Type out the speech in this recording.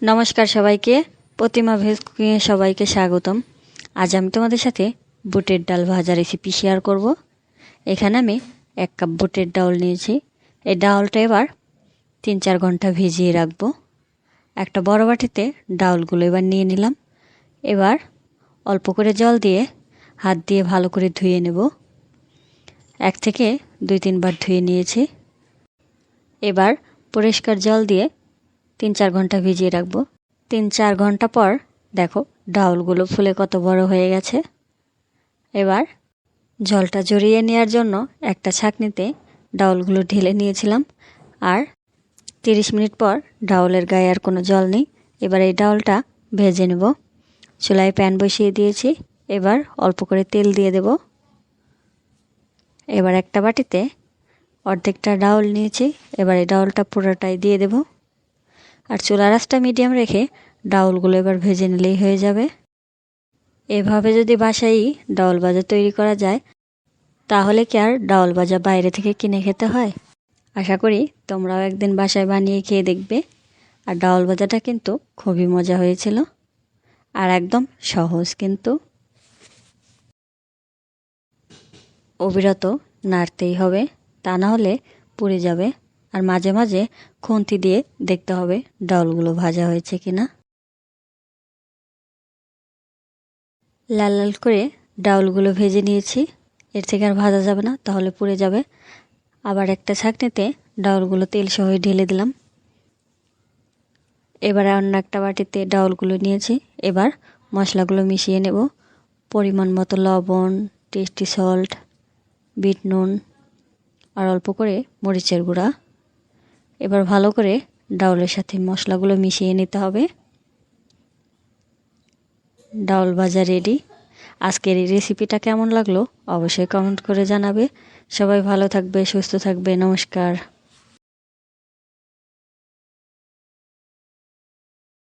নমস্কার সবাইকে, প্রতিমা ভেজ কুকিংয়ে সবাইকে স্বাগতম। আজ আমি তোমাদের সাথে বুটের ডাল ভাজা রেসিপি শেয়ার করব। এখানে আমি 1 কাপ বুটের ডাল নিয়েছি। এই ডালটা এবার 3-4 ঘন্টা ভিজিয়ে রাখবো। একটা বড় বাটিতে ডালগুলো এবার নিয়ে নিলাম। এবার অল্প করে জল দিয়ে হাত দিয়ে ভালো করে ধুয়ে নেব। 1 থেকে 2-3 বার ধুয়ে নিয়েছি। এবার পরিষ্কার জল দিয়ে 3-4 ঘন্টা ভিজিয়ে রাখবো। 3-4 ঘন্টা পর দেখো ডাউলগুলো ফুলে কত বড় হয়ে গেছে। এবার জলটা ঝরিয়ে নেওয়ার জন্য একটা ছাঁকনিতে ডাউলগুলো ঢেলে নিয়েছিলাম। আর 30 মিনিট পর ডাউলের গায়ে আর কোনো জল নেই। এবার এই ডাউলটা ভেজে নেব। চুলায় প্যান বসিয়ে দিয়েছি। এবার অল্প করে তেল দিয়ে দেব। এবার একটা বাটিতে অর্ধেকটা ডাউল নিয়েছি। এবার এই ডাউলটা পুরোটাই দিয়ে দেব। আর চুলার আঁচটা মিডিয়াম রেখে ডাউলগুলো এবার ভেজে নিলেই হয়ে যাবে। এভাবে যদি বাসায় ডাউল ভাজা তৈরি করা যায় তাহলে কি আর ডাউল ভাজা বাইরে থেকে কিনে খেতে হয়? আশা করি তোমরাও একদিন বাসায় বানিয়ে খেয়ে দেখবে। আর ডাউল ভাজাটা কিন্তু খুবই মজা হয়েছিল আর একদম সহজ, কিন্তু অবিরত নাড়তেই হবে, তা না হলে পুড়ে যাবে। আর মাঝে মাঝে খুন্তি দিয়ে দেখতে হবে ডাউলগুলো ভাজা হয়েছে কিনা। লাল লাল করে ডাউলগুলো ভেজে নিয়েছি। এর থেকে আর ভাজা যাবে না, তাহলে পুড়ে যাবে। আবার একটা ছাঁকনিতে ডাউলগুলো তেল সহ ঢেলে দিলাম। এবার অন্য একটা বাটিতে ডাউলগুলো নিয়েছি। এবার মশলাগুলো মিশিয়ে নেব। পরিমাণ মতো লবণ, টেস্টি সল্ট, বিট নুন আর অল্প করে মরিচের গুঁড়া। এবার ভালো করে ডাউলের সাথে মশলাগুলো মিশিয়ে নিতে হবে। ডাউল ভাজা রেডি। আজকের এই রেসিপিটা কেমন লাগলো অবশ্যই কমেন্ট করে জানাবে। সবাই ভালো থাকবে, সুস্থ থাকবে। নমস্কার।